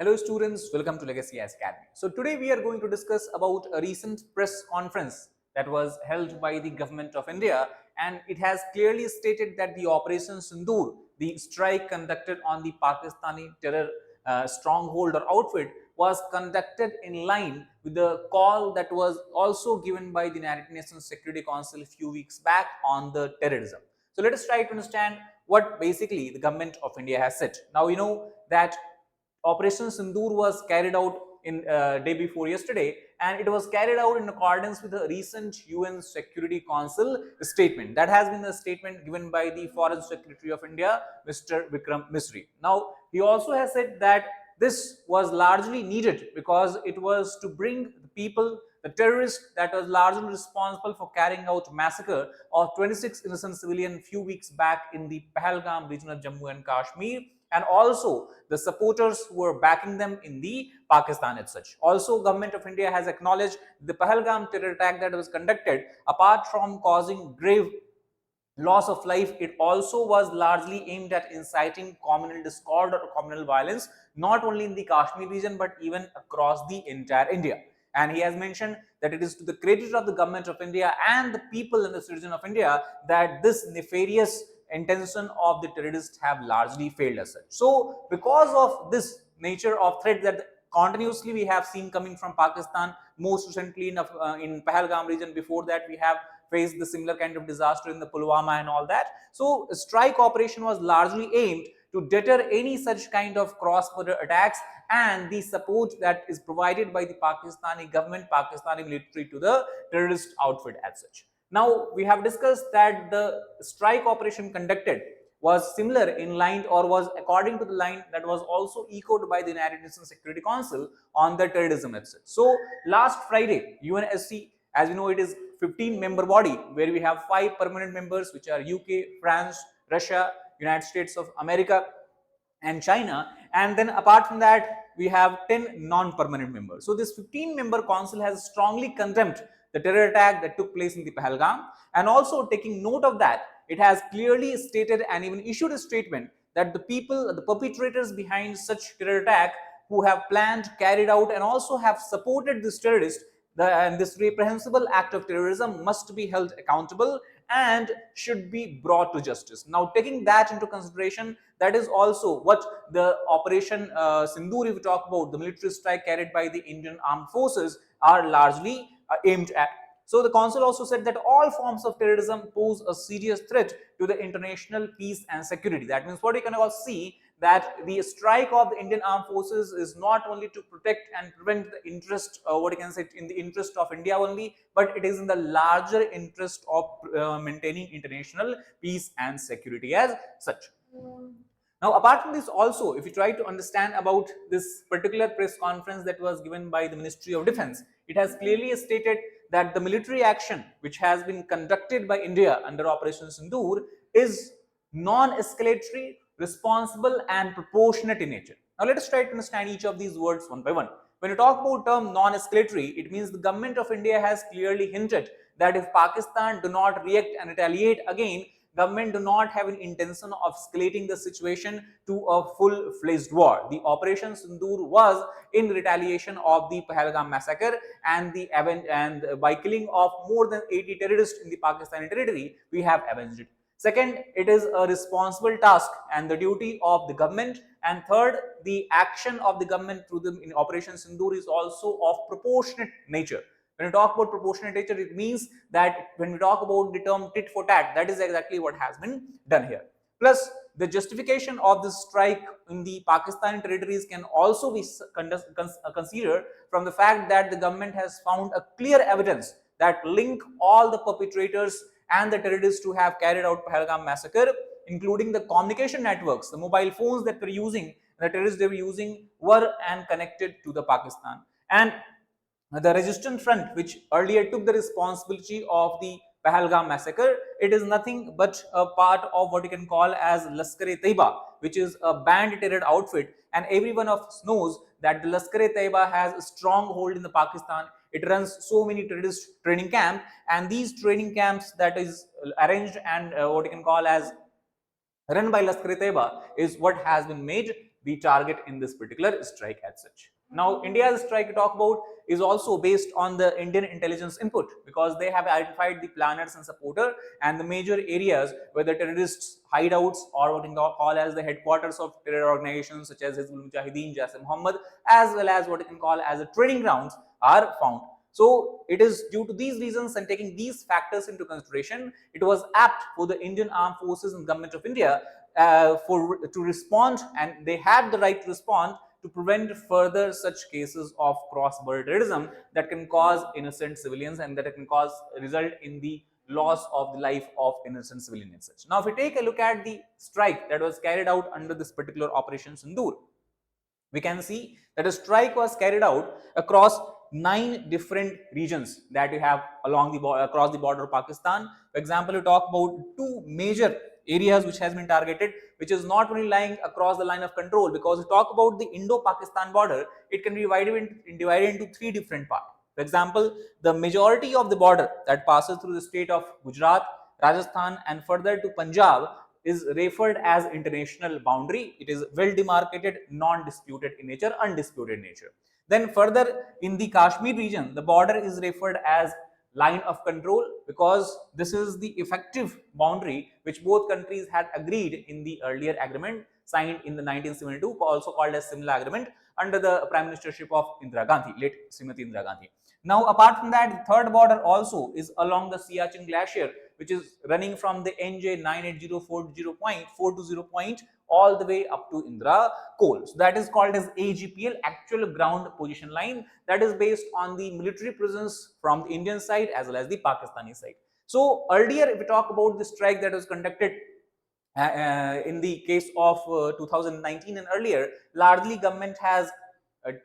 Hello students, welcome to Legacy Academy. So today we are going to discuss about a recent press conference that was held by the government of India, and it has clearly stated that the Operation Sindoor, the strike conducted on the Pakistani terror stronghold or outfit, was conducted in line with the call that was also given by the United Nations Security Council a few weeks back on the terrorism. So let us try to understand what basically the government of India has said. Now we know that Operation Sindoor was carried out in day before yesterday, and it was carried out in accordance with the recent UN Security Council statement. That has been the statement given by the Foreign Secretary of India, Mr. Vikram Misri. Now, he also has said that this was largely needed because it was to bring the people, the terrorists that was largely responsible for carrying out massacre of 26 innocent civilians few weeks back in the Pahalgam region of Jammu and Kashmir, and also the supporters who were backing them in the Pakistan as such. Also, government of India has acknowledged the Pahalgam terror attack that was conducted, apart from causing grave loss of life, it also was largely aimed at inciting communal discord or communal violence, not only in the Kashmir region but even across the entire India. And he has mentioned that it is to the credit of the government of India and the people and the citizen of India that this nefarious intention of the terrorists have largely failed as such. So because of this nature of threat that continuously we have seen coming from Pakistan, most recently in Pahalgam region, before that we have faced the similar kind of disaster in the Pulwama and all that. So a strike operation was largely aimed to deter any such kind of cross-border attacks and the support that is provided by the Pakistani government, Pakistani military to the terrorist outfit as such. Now, we have discussed that the strike operation conducted was similar in line or was according to the line that was also echoed by the United Nations Security Council on the terrorism itself. So, last Friday, UNSC, as you know, it is 15-member body where we have 5 permanent members, which are UK, France, Russia, United States of America, and China, and then apart from that we have 10 non-permanent members. So this 15-member council has strongly condemned the terror attack that took place in the Pahalgam, and also taking note of that, it has clearly stated and even issued a statement that the people, the perpetrators behind such terror attack, who have planned, carried out, and also have supported this terrorist, and this reprehensible act of terrorism must be held accountable and should be brought to justice. Now, taking that into consideration, that is also what the Operation Sindoor, if we talk about the military strike carried by the Indian Armed Forces, are largely aimed at. So the council also said that all forms of terrorism pose a serious threat to the international peace and security. That means what we can all see, that the strike of the Indian Armed Forces is not only to protect and prevent the interest, what you can say, in the interest of India only, but it is in the larger interest of maintaining international peace and security as such. Now, apart from this also, if you try to understand about this particular press conference that was given by the Ministry of Defense, it has clearly stated that the military action which has been conducted by India under Operation Sindoor is non-escalatory, responsible and proportionate in nature. Now, let us try to understand each of these words one by one. When you talk about term non-escalatory, it means the government of India has clearly hinted that if Pakistan do not react and retaliate again, government do not have an intention of escalating the situation to a full-fledged war. The Operation Sindoor was in retaliation of the Pahalgam massacre and by killing of more than 80 terrorists in the Pakistani territory, we have avenged it. Second, it is a responsible task and the duty of the government. And third, the action of the government through the in Operation Sindoor is also of proportionate nature. When we talk about proportionate nature, it means that when we talk about the term tit for tat, that is exactly what has been done here. Plus, the justification of this strike in the Pakistani territories can also be considered from the fact that the government has found a clear evidence that link all the perpetrators and the terrorists who have carried out Pahalgam massacre, including the communication networks, the mobile phones that were using, the terrorists they were using, were and connected to the Pakistan. And the resistance front, which earlier took the responsibility of the Pahalgam massacre, it is nothing but a part of what you can call as Lashkar-e-Taiba, which is a banned terror outfit, and everyone of us knows that the Lashkar-e-Taiba has a stronghold in the Pakistan. It runs so many terrorist training camps, and these training camps that is arranged and what you can call as run by Lashkar-e-Taiba is what has been made the target in this particular strike as such. Now, India's strike to talk about is also based on the Indian intelligence input, because they have identified the planners and supporter and the major areas where the terrorists hideouts, or what we call as the headquarters of terror organizations such as Hizbul Mujahideen, Jaish-e-Mohammed, as well as what we can call as the training grounds are found. So it is due to these reasons and taking these factors into consideration, it was apt for the Indian Armed Forces and Government of India to respond, and they had the right to respond to prevent further such cases of cross-border terrorism that can cause innocent civilians and that can cause result in the loss of the life of innocent civilians and such. Now, if we take a look at the strike that was carried out under this particular Operation Sindoor, we can see that a strike was carried out across 9 different regions that you have along the across the border of Pakistan. For example, you talk about 2 major areas which has been targeted, which is not only lying across the line of control, because we talk about the Indo-Pakistan border, it can be divided into 3 different parts. For example, the majority of the border that passes through the state of Gujarat, Rajasthan and further to Punjab is referred as international boundary. It is well demarcated, non-disputed in nature, undisputed in nature. Then further in the Kashmir region, the border is referred as line of control, because this is the effective boundary which both countries had agreed in the earlier agreement signed in the 1972, also called as Simla Agreement, under the Prime Ministership of Indira Gandhi, late Srimati Indira Gandhi. Now, apart from that, the third border also is along the Siachen Glacier, which is running from the NJ 98040.420 point all the way up to Indra Coal. So that is called as AGPL, actual ground position line, that is based on the military presence from the Indian side as well as the Pakistani side. So earlier, if we talk about the strike that was conducted in the case of 2019 and earlier, largely government has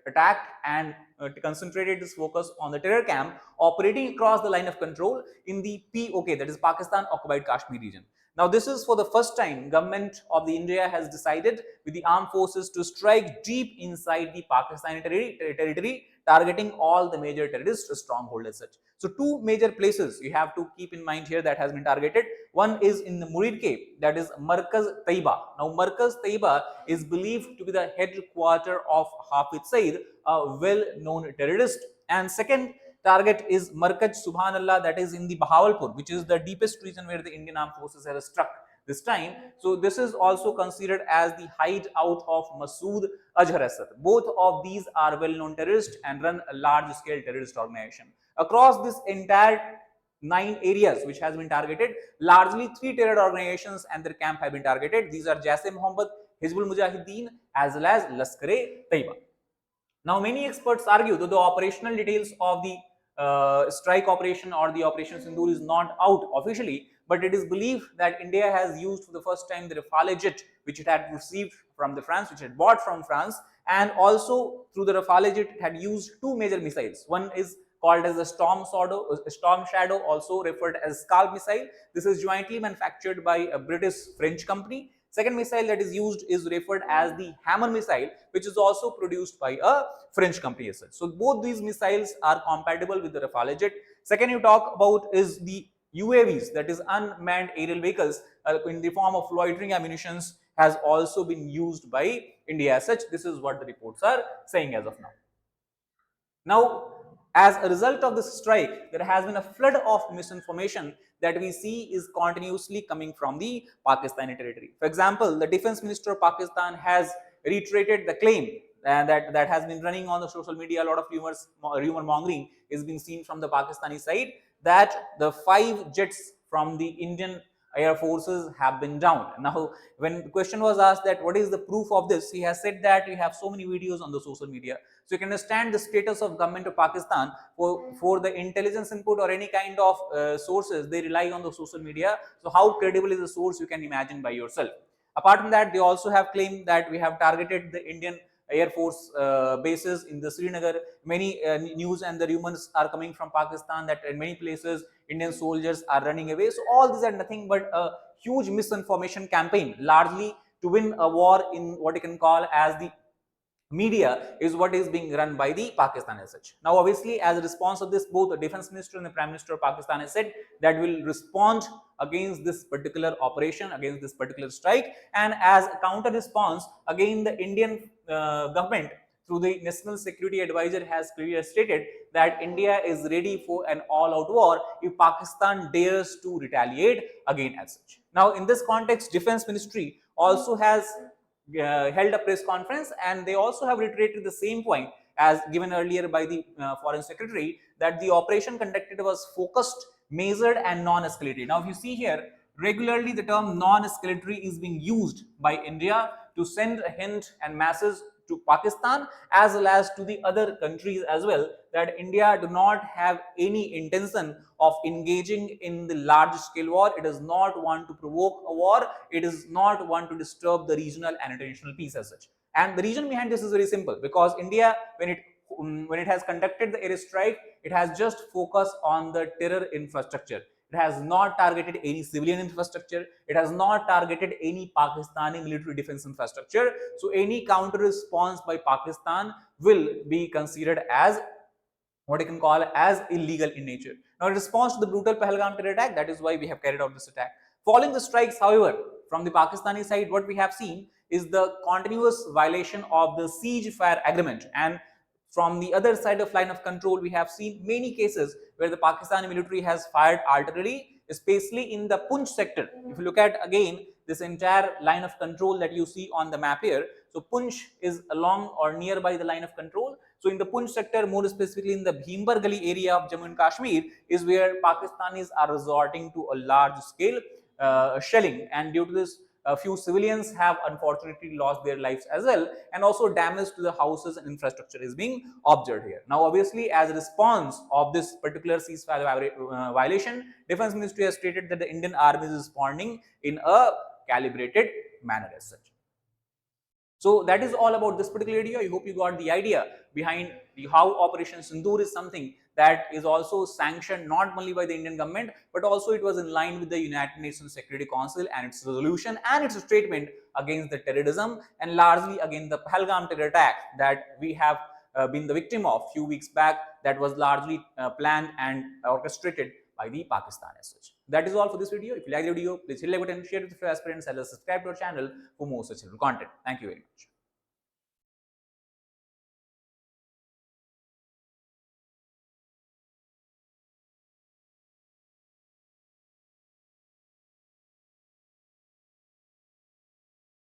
attacked and concentrated its focus on the terror camp operating across the line of control in the POK, that is Pakistan-occupied Kashmir region. Now, this is for the first time government of the India has decided with the armed forces to strike deep inside the Pakistani territory, targeting all the major terrorist strongholds as such. So, 2 major places you have to keep in mind here that has been targeted. One is in the Murid Cape, that is Markaz Taiba. Now, Markaz Taiba is believed to be the headquarter of Hafiz Saeed, a well-known terrorist. And second target is Markaz Subhanallah, that is in the Bahawalpur, which is the deepest region where the Indian Armed Forces have struck this time. So this is also considered as the hideout of Masood Azhar Asad. Both of these are well-known terrorists and run a large-scale terrorist organization. Across this entire 9 areas which has been targeted, largely 3 terror organizations and their camp have been targeted. These are Jaish-e-Mohammed, Hizbul Mujahideen as well as Lashkar-e-Taiba. Now, many experts argue that the operational details of the strike operation or the Operation Sindoor is not out officially, but it is believed that India has used for the first time the Rafale jet which it had received from the France, which it had bought from France, and also through the Rafale jet it had used 2 major missiles. One is called as the Storm Shadow, also referred as Scalp missile. This is jointly manufactured by a British-French company. Second missile that is used is referred as the Hammer missile, which is also produced by a French company as such. So both these missiles are compatible with the Rafale jet. Second you talk about is the UAVs, that is unmanned aerial vehicles, in the form of loitering ammunitions, has also been used by India as such. This is what the reports are saying as of now. Now, as a result of this strike, there has been a flood of misinformation that we see is continuously coming from the Pakistani territory. For example, the Defense Minister of Pakistan has reiterated the claim that has been running on the social media. A lot of rumor mongering is being seen from the Pakistani side that the 5 jets from the Indian Air Forces have been down. Now, when the question was asked that what is the proof of this, he has said that we have so many videos on the social media. So you can understand the status of government of Pakistan for the intelligence input or any kind of sources, they rely on the social media. So how credible is the source, you can imagine by yourself. Apart from that, they also have claimed that we have targeted the Indian Air Force bases in the Srinagar. Many news and the rumors are coming from Pakistan that in many places Indian soldiers are running away. So all these are nothing but a huge misinformation campaign, largely to win a war in what you can call as the media is what is being run by the Pakistan as such. Now, obviously, as a response of this, both the Defense Minister and the Prime Minister of Pakistan has said that will respond against this particular operation, against this particular strike, and as a counter response, again the Indian government through the National Security Advisor has clearly stated that India is ready for an all-out war if Pakistan dares to retaliate again as such. Now, in this context, Defense Ministry also has held a press conference, and they also have reiterated the same point as given earlier by the Foreign Secretary, that the operation conducted was focused, measured and non-escalatory. Now, if you see here, regularly the term non-escalatory is being used by India to send a hint and message to Pakistan as well as to the other countries as well, that India do not have any intention of engaging in the large scale war. It does not want to provoke a war. It does not want to disturb the regional and international peace as such. And the reason behind this is very simple, because India, when it has conducted the airstrike, it has just focused on the terror infrastructure. It has not targeted any civilian infrastructure. It has not targeted any Pakistani military defense infrastructure. So any counter response by Pakistan will be considered as what you can call as illegal in nature. Now, in response to the brutal Pahalgam terror attack, that is why we have carried out this attack. Following the strikes, however, from the Pakistani side, what we have seen is the continuous violation of the ceasefire agreement. And from the other side of line of control, we have seen many cases where the Pakistani military has fired artillery, especially in the Punch sector. If you look at again this entire line of control that you see on the map here, so Punch is along or nearby the line of control. So in the Punch sector, more specifically in the Bhimbar Gali area of Jammu and Kashmir, is where Pakistanis are resorting to a large scale shelling, and due to this, a few civilians have unfortunately lost their lives as well, and also damage to the houses and infrastructure is being observed here. Now, obviously, as a response of this particular ceasefire violation, Defense Ministry has stated that the Indian Army is responding in a calibrated manner as such. So that is all about this particular video. I hope you got the idea behind how Operation Sindoor is something that is also sanctioned not only by the Indian government, but also it was in line with the United Nations Security Council and its resolution and its statement against the terrorism, and largely against the Pahalgam terror attack that we have been the victim of few weeks back, that was largely planned and orchestrated by the Pakistan as such. That is all for this video. If you like the video, please hit like button, share it with your aspirants, and subscribe to our channel for more such content. Thank you very much.